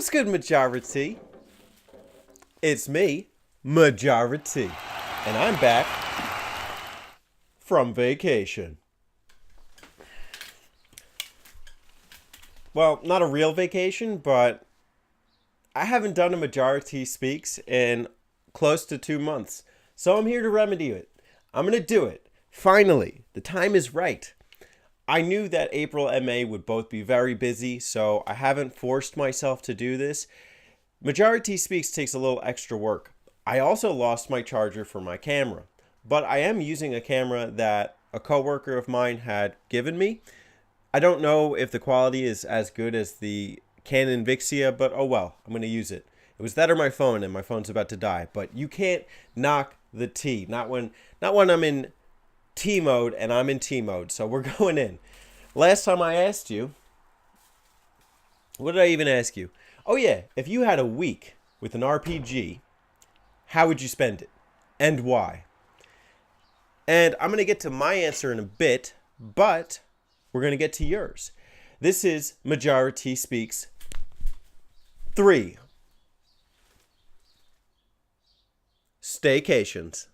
What's good, Majora T? It's me, Majora T, and I'm back from vacation. Well, not a real vacation, but I haven't done a Majora T Speaks in close to 2 months, so I'm here to remedy it. I'm going to do it. Finally, the time is right. I knew that April and May would both be very busy, so I haven't forced myself to do this. Majora T Speaks takes a little extra work. I also lost my charger for my camera, but I am using a camera that a coworker of mine had given me. I don't know if the quality is as good as the Canon Vixia, but oh well, I'm going to use it. It was that or my phone, and my phone's about to die, but you can't knock the T. Not when I'm in T mode, and I'm in T mode, so we're going in. Last time I asked you, what did I even ask you? Oh yeah, if you had a week with an RPG, how would you spend it? And why? And I'm going to get to my answer in a bit, but we're going to get to yours. This is Majora T Speaks 3. Staycations.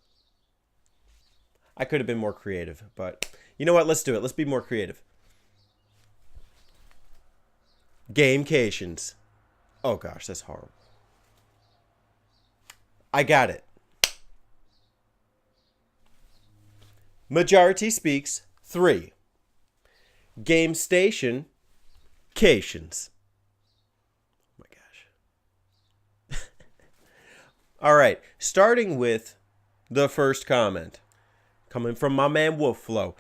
I could have been more creative, but you know what? Let's do it. Let's be more creative. Gamecations. Oh gosh, that's horrible. I got it. Majora T Speaks 3. Game Station Cations. Oh my gosh. All right, starting with the first comment. Coming from my man Wolfflow.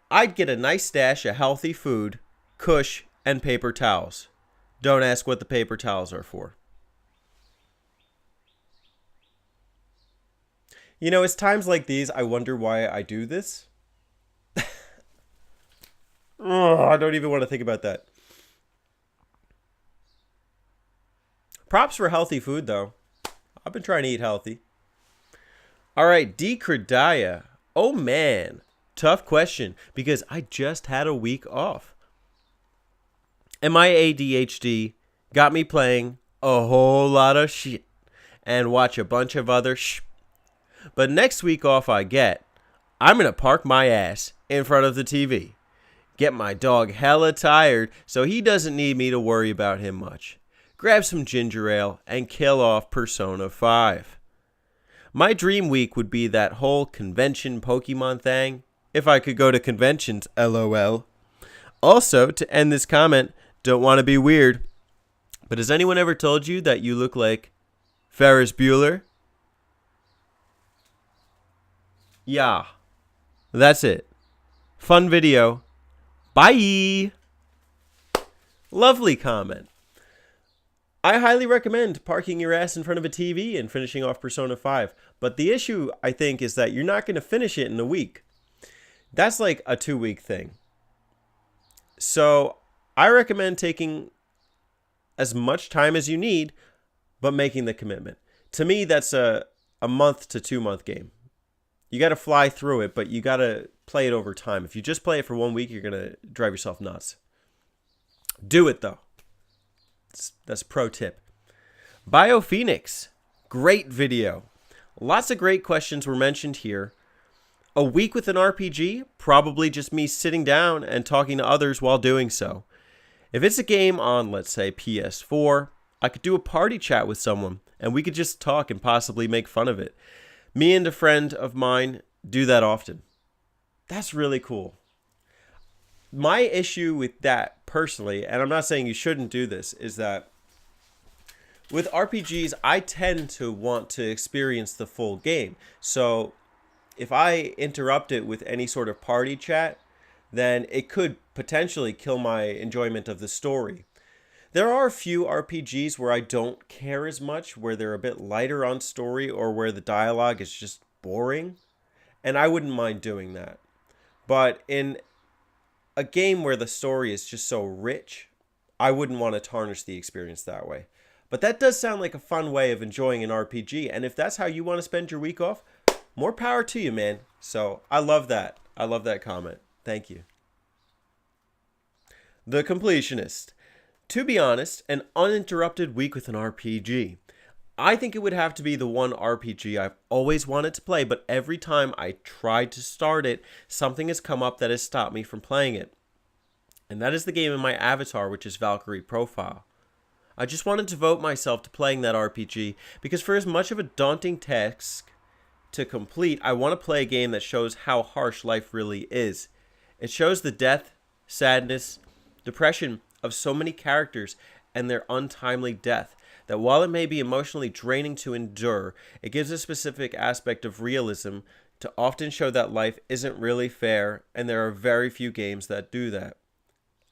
I'd get a nice stash of healthy food, kush, and paper towels. Don't ask what the paper towels are for. You know, it's times like these I wonder why I do this. Oh, I don't even want to think about that. Props for healthy food, though. I've been trying to eat healthy. All right, Decredaya. Oh, man. Tough question, because I just had a week off. And my ADHD got me playing a whole lot of shit and watch a bunch of other shit. But next week off I get, I'm going to park my ass in front of the TV. Get my dog hella tired so he doesn't need me to worry about him much. Grab some ginger ale and kill off Persona 5. My dream week would be that whole convention Pokemon thing. If I could go to conventions, LOL. Also, to end this comment, don't want to be weird, but has anyone ever told you that you look like Ferris Bueller? Yeah, that's it. Fun video. Bye. Lovely comment. I highly recommend parking your ass in front of a TV and finishing off Persona 5. But the issue, I think, is that you're not going to finish it in a week. That's like a 2-week thing. So I recommend taking as much time as you need, but making the commitment. To me, that's a month to 2 month game. You got to fly through it, but you got to play it over time. If you just play it for 1 week, you're going to drive yourself nuts. Do it, though. That's a pro tip. BioPhoenix. Great video. Lots of great questions were mentioned here. A week with an RPG? Probably just me sitting down and talking to others while doing so. If it's a game on, let's say, PS4, I could do a party chat with someone, and we could just talk and possibly make fun of it. Me and a friend of mine do that often. That's really cool. My issue with that personally, and I'm not saying you shouldn't do this, is that with RPGs, I tend to want to experience the full game. So if I interrupt it with any sort of party chat, then it could potentially kill my enjoyment of the story. There are a few RPGs where I don't care as much, where they're a bit lighter on story or where the dialogue is just boring, and I wouldn't mind doing that. But in a game where the story is just so rich, I wouldn't want to tarnish the experience that way. But that does sound like a fun way of enjoying an RPG, and if that's how you want to spend your week off, more power to you, man. So I love that. I love that comment. Thank you. The Completionist. To be honest, an uninterrupted week with an RPG. I think it would have to be the one RPG I've always wanted to play, but every time I tried to start it, something has come up that has stopped me from playing it. And that is the game in my avatar, which is Valkyrie Profile. I just wanted to devote myself to playing that RPG because for as much of a daunting task to complete, I want to play a game that shows how harsh life really is. It shows the death, sadness, depression of so many characters and their untimely death, that while it may be emotionally draining to endure, it gives a specific aspect of realism to often show that life isn't really fair, and there are very few games that do that.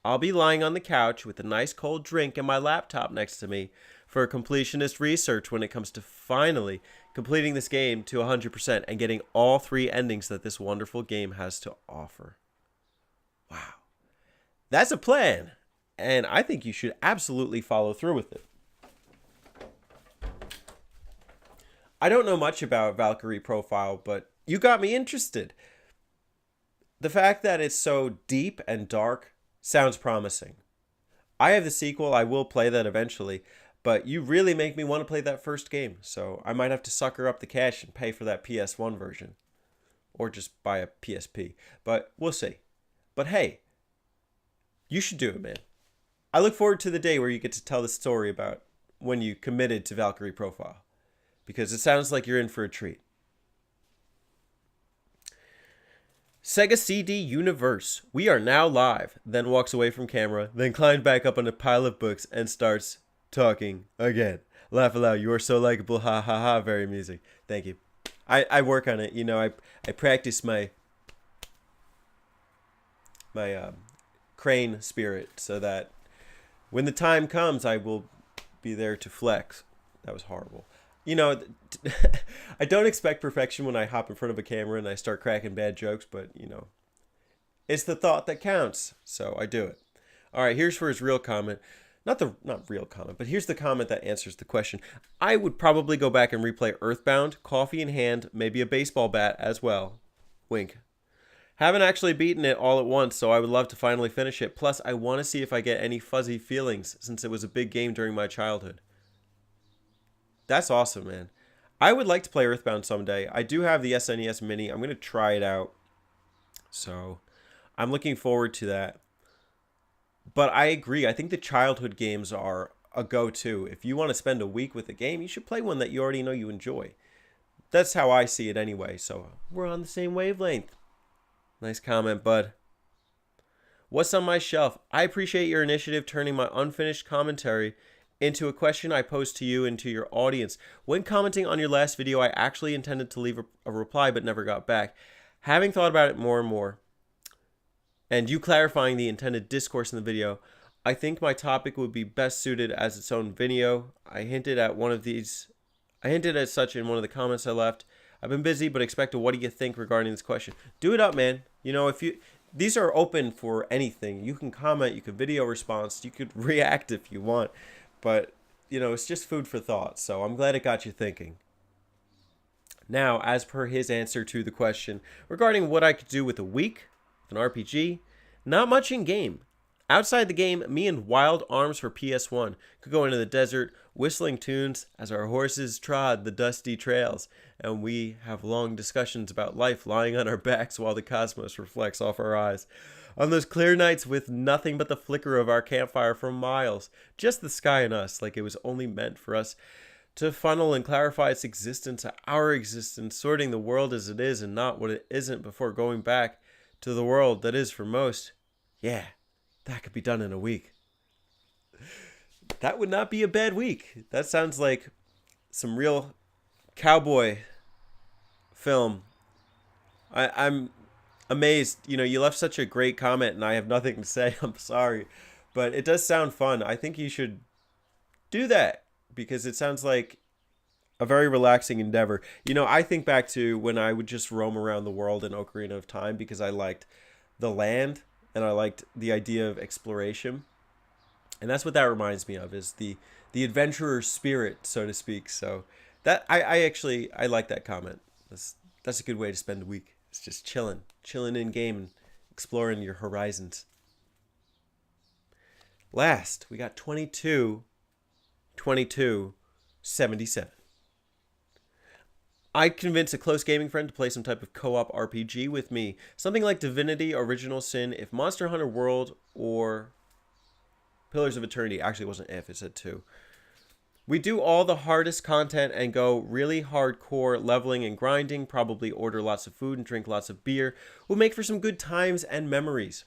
I'll be lying on the couch with a nice cold drink and my laptop next to me for completionist research when it comes to finally completing this game to 100% and getting all 3 endings that this wonderful game has to offer. Wow. That's a plan, and I think you should absolutely follow through with it. I don't know much about Valkyrie Profile, but you got me interested. The fact that it's so deep and dark sounds promising. I have the sequel. I will play that eventually, but you really make me want to play that first game, so I might have to sucker up the cash and pay for that PS1 version. Or just buy a PSP, but we'll see. But hey, you should do it, man. I look forward to the day where you get to tell the story about when you committed to Valkyrie Profile, because it sounds like you're in for a treat. Sega CD Universe. We are now live. Then walks away from camera, then climbs back up on a pile of books and starts talking again. Laugh aloud. You are so likable. Ha ha ha. Very amusing. Thank you. I work on it. You know, I practice my crane spirit so that when the time comes, I will be there to flex. That was horrible. You know, I don't expect perfection when I hop in front of a camera and I start cracking bad jokes, but, you know, it's the thought that counts, so I do it. All right, here's for his real comment. Not real comment, but here's the comment that answers the question. I would probably go back and replay Earthbound, coffee in hand, maybe a baseball bat as well. Wink. Haven't actually beaten it all at once, so I would love to finally finish it. Plus, I want to see if I get any fuzzy feelings, since it was a big game during my childhood. That's awesome, man. I would like to play Earthbound someday. I do have the SNES Mini. I'm going to try it out. So, I'm looking forward to that. But I agree. I think the childhood games are a go-to. If you want to spend a week with a game, you should play one that you already know you enjoy. That's how I see it anyway. So, we're on the same wavelength. Nice comment, bud. What's on my shelf? I appreciate your initiative turning my unfinished commentary into a question I posed to you and to your audience. When commenting on your last video, I actually intended to leave a reply but never got back. Having thought about it more and more, and you clarifying the intended discourse in the video, I think my topic would be best suited as its own video. I hinted at such in one of the comments I left. I've been busy, but expect a what do you think regarding this question. Do it up, man. You know, these are open for anything. You can comment, you can video response, you could react if you want. But, you know, it's just food for thought, so I'm glad it got you thinking. Now, as per his answer to the question regarding what I could do with a week, with an RPG, not much in game. Outside the game, me and Wild Arms for PS1 could go into the desert, whistling tunes as our horses trod the dusty trails, and we have long discussions about life lying on our backs while the cosmos reflects off our eyes. On those clear nights with nothing but the flicker of our campfire for miles, just the sky and us, like it was only meant for us to funnel and clarify its existence, our existence, sorting the world as it is and not what it isn't before going back to the world that is for most. Yeah, that could be done in a week. That would not be a bad week. That sounds like some real cowboy film. I'm amazed. You know, you left such a great comment and I have nothing to say. I'm sorry. But it does sound fun. I think you should do that because it sounds like a very relaxing endeavor. You know, I think back to when I would just roam around the world in Ocarina of Time because I liked the land and I liked the idea of exploration. And that's what that reminds me of, is the adventurer spirit, so to speak. So that I like that comment. That's a good way to spend a week. It's just chilling in game and exploring your horizons. Last, we got 22, 22, 77. I'd convince a close gaming friend to play some type of co-op RPG with me. Something like Divinity, Original Sin, if Monster Hunter World, or Pillars of Eternity. Actually, it wasn't if, it said 2. We do all the hardest content and go really hardcore leveling and grinding, probably order lots of food and drink lots of beer. We'll make for some good times and memories.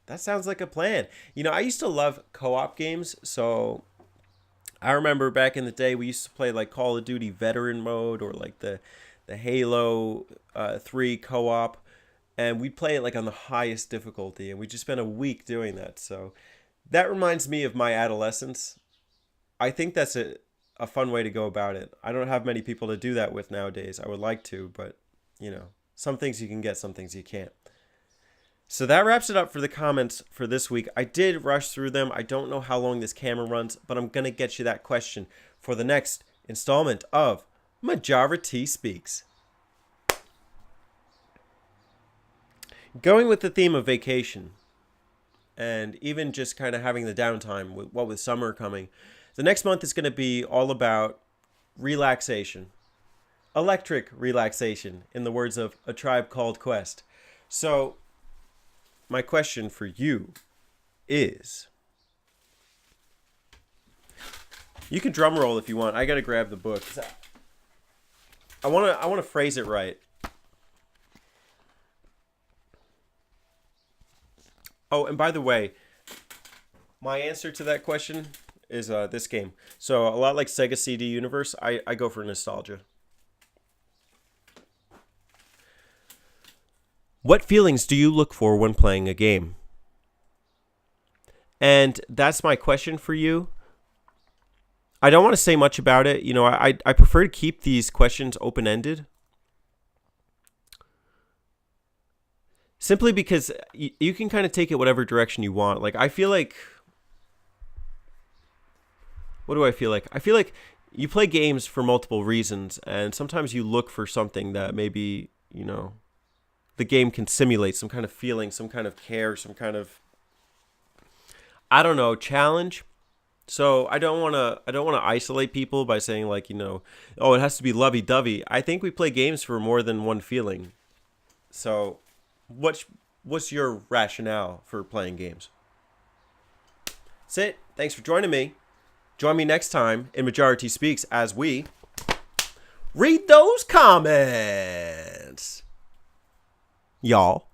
That sounds like a plan. You know, I used to love co-op games, so I remember back in the day we used to play like Call of Duty Veteran Mode or like the Halo 3 co-op, and we'd play it like on the highest difficulty, and we just spent a week doing that. So that reminds me of my adolescence. I think that's a fun way to go about it. I don't have many people to do that with nowadays. I would like to, but you know, some things you can get, some things you can't. So that wraps it up for the comments for this week. I did rush through them. I don't know how long this camera runs, but I'm going to get you that question for the next installment of Majora T Speaks. Going with the theme of vacation, and even just kind of having the downtime, with summer coming, the next month is going to be all about relaxation. Electric relaxation, in the words of A Tribe Called Quest. So my question for you is, you can drum roll if you want. I gotta grab the book. I wanna phrase it right. Oh, and by the way, my answer to that question is this game. So a lot like Sega CD Universe, I go for nostalgia. What feelings do you look for when playing a game? And that's my question for you. I don't want to say much about it. You know, I prefer to keep these questions open-ended. Simply because you can kind of take it whatever direction you want. Like, I feel like... What do I feel like? I feel like you play games for multiple reasons, and sometimes you look for something that maybe, you know, the game can simulate, some kind of feeling, some kind of care, some kind of, I don't know, challenge. So I don't want to isolate people by saying like, you know, oh, it has to be lovey-dovey. I think we play games for more than one feeling. So what's your rationale for playing games? That's it. Thanks for joining me. Join me next time in Majora T Speaks as we read those comments. Y'all.